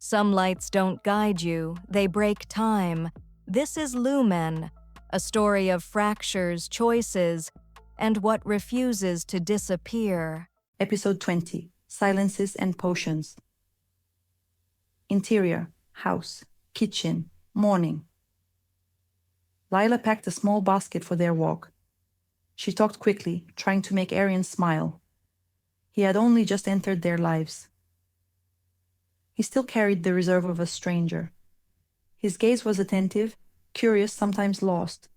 Some lights don't guide you, they break time. This is Lumen, a story of fractures, choices, and what refuses to disappear. Episode 20, Silences and Potions. Interior, house, kitchen, morning. Lila packed a small basket for their walk. She talked quickly, trying to make Eryon smile. He had only just entered their lives. He still carried the reserve of a stranger. His gaze was attentive, curious, sometimes lost.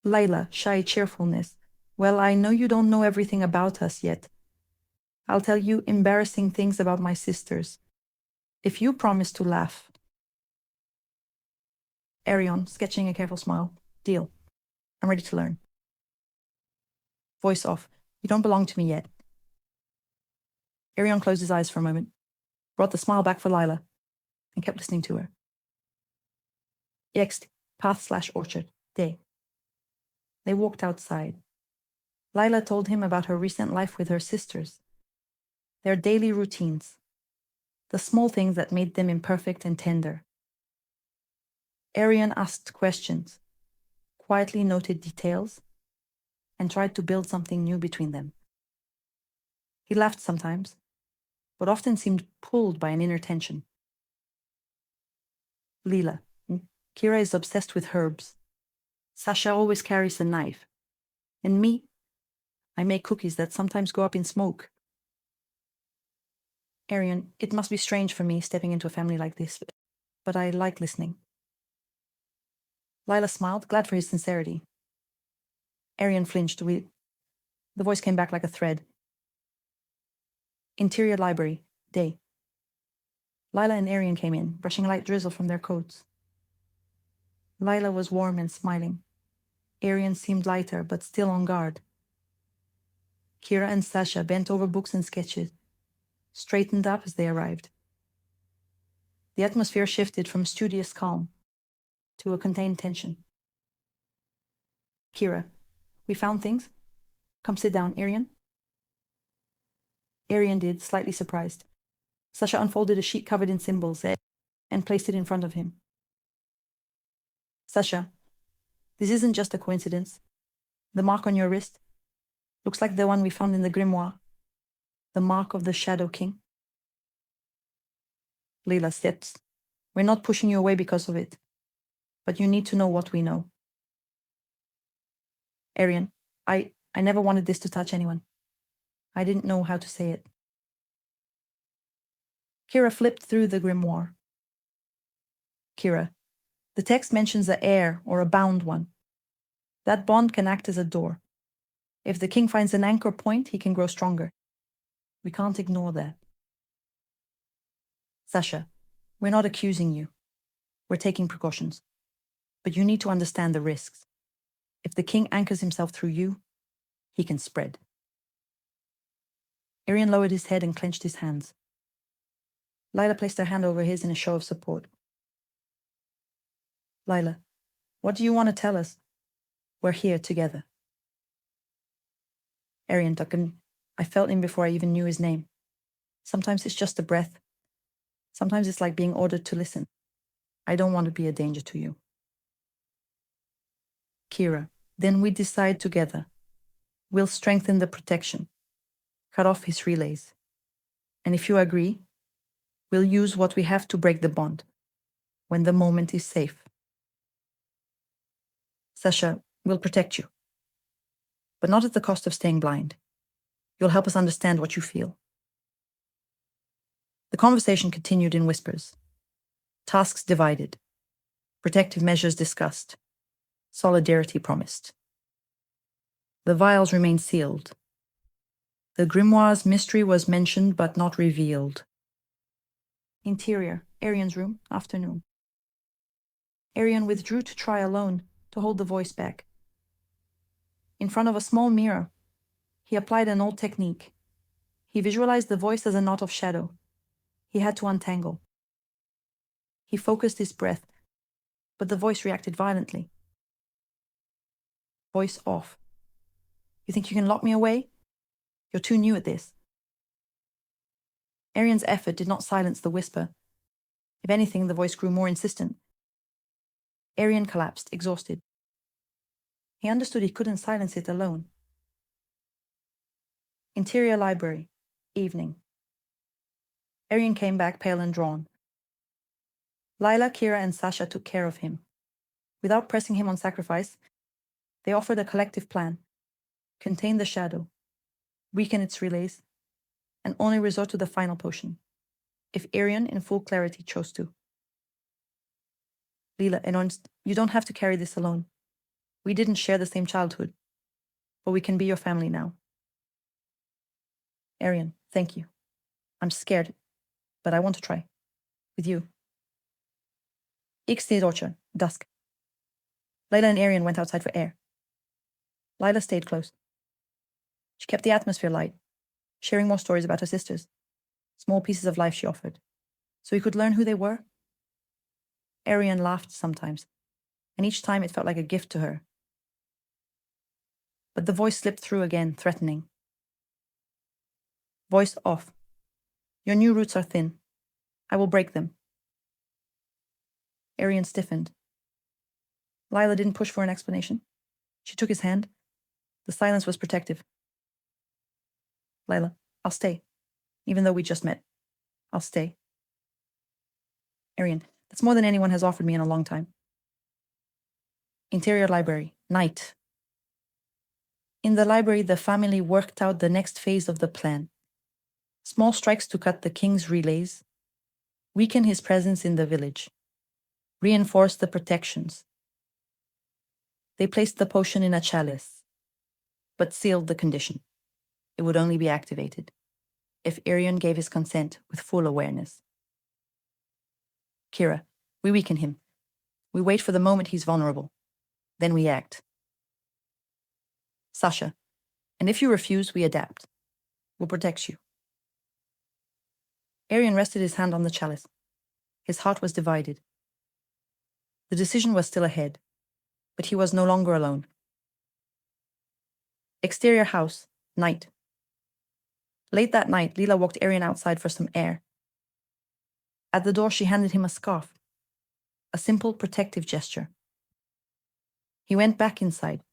Lila, shy cheerfulness. Well, I know you don't know everything about us yet. I'll tell you embarrassing things about my sisters. If you promise to laugh. Eryon, sketching a careful smile. Deal. I'm ready to learn. Voice off. You don't belong to me yet. Eryon closed his eyes for a moment, brought the smile back for Lila, and kept listening to her. Next, path/orchard. Day. They walked outside. Lila told him about her recent life with her sisters, their daily routines, the small things that made them imperfect and tender. Eryon asked questions, quietly noted details, and tried to build something new between them. He laughed sometimes, but often seemed pulled by an inner tension. Lila. Kira is obsessed with herbs. Sasha always carries a knife. And me, I make cookies that sometimes go up in smoke. Eryon, it must be strange for me stepping into a family like this, but I like listening. Lila smiled, glad for his sincerity. Eryon flinched. The voice came back like a thread. Interior library. Day. Lila and Eryon came in, brushing a light drizzle from their coats. Lila was warm and smiling. Eryon seemed lighter, but still on guard. Kira and Sasha bent over books and sketches, straightened up as they arrived. The atmosphere shifted from studious calm to a contained tension. Kira, we found things? Come sit down, Eryon. Eryon did, slightly surprised. Sasha unfolded a sheet covered in symbols and placed it in front of him. Sasha, this isn't just a coincidence. The mark on your wrist looks like the one we found in the grimoire, the mark of the Shadow King. Lila steps. We're not pushing you away because of it, but you need to know what we know. Eryon, I never wanted this to touch anyone. I didn't know how to say it. Kira flipped through the grimoire. Kira, the text mentions a heir or a bound one. That bond can act as a door. If the king finds an anchor point, he can grow stronger. We can't ignore that. Sasha, we're not accusing you. We're taking precautions. But you need to understand the risks. If the king anchors himself through you, he can spread. Eryon lowered his head and clenched his hands. Lila placed her hand over his in a show of support. Lila, what do you want to tell us? We're here together. Eryon took him. I felt him before I even knew his name. Sometimes it's just a breath. Sometimes it's like being ordered to listen. I don't want to be a danger to you. Kira, then we decide together. We'll strengthen the protection, cut off his relays. And if you agree, we'll use what we have to break the bond, when the moment is safe. Sasha, we'll protect you, but not at the cost of staying blind. You'll help us understand what you feel. The conversation continued in whispers. Tasks divided. Protective measures discussed. Solidarity promised. The vials remained sealed. The grimoire's mystery was mentioned but not revealed. Interior, Eryon's room, afternoon. Eryon withdrew to try alone, to hold the voice back. In front of a small mirror, he applied an old technique. He visualized the voice as a knot of shadow. He had to untangle. He focused his breath, but the voice reacted violently. Voice off. You think you can lock me away? You're too new at this. Eryon's effort did not silence the whisper. If anything, the voice grew more insistent. Eryon collapsed, exhausted. He understood he couldn't silence it alone. Interior library. Evening. Eryon came back pale and drawn. Lila, Kira, and Sasha took care of him. Without pressing him on sacrifice, they offered a collective plan: contain the shadow, weaken its relays, and only resort to the final potion, if Eryon in full clarity chose to. Lila announced, "You don't have to carry this alone. We didn't share the same childhood, but we can be your family now." Eryon, thank you. I'm scared, but I want to try. With you. X orchard, dusk. Lila and Eryon went outside for air. Lila stayed close. She kept the atmosphere light, sharing more stories about her sisters, small pieces of life she offered, so he could learn who they were. Eryon laughed sometimes, and each time it felt like a gift to her. But the voice slipped through again, threatening. Voice off. Your new roots are thin. I will break them. Eryon stiffened. Lila didn't push for an explanation. She took his hand. The silence was protective. Lila, I'll stay. Even though we just met. I'll stay. Eryon, that's more than anyone has offered me in a long time. Interior library. Night. In the library, the family worked out the next phase of the plan. Small strikes to cut the king's relays, weaken his presence in the village, reinforce the protections. They placed the potion in a chalice, but sealed the condition. It would only be activated if Eryon gave his consent with full awareness. Kira, we weaken him. We wait for the moment he's vulnerable. Then we act. Sasha, and if you refuse, we adapt. We'll protect you. Eryon rested his hand on the chalice. His heart was divided. The decision was still ahead, but he was no longer alone. Exterior house, night. Late that night, Lila walked Eryon outside for some air. At the door, she handed him a scarf, a simple protective gesture. He went back inside.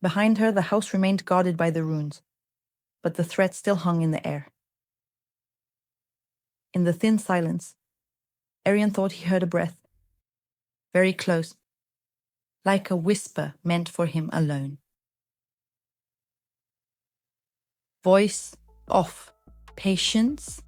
Behind her, the house remained guarded by the runes, but the threat still hung in the air. In the thin silence, Eryon thought he heard a breath, very close, like a whisper meant for him alone. Voice off. Patience.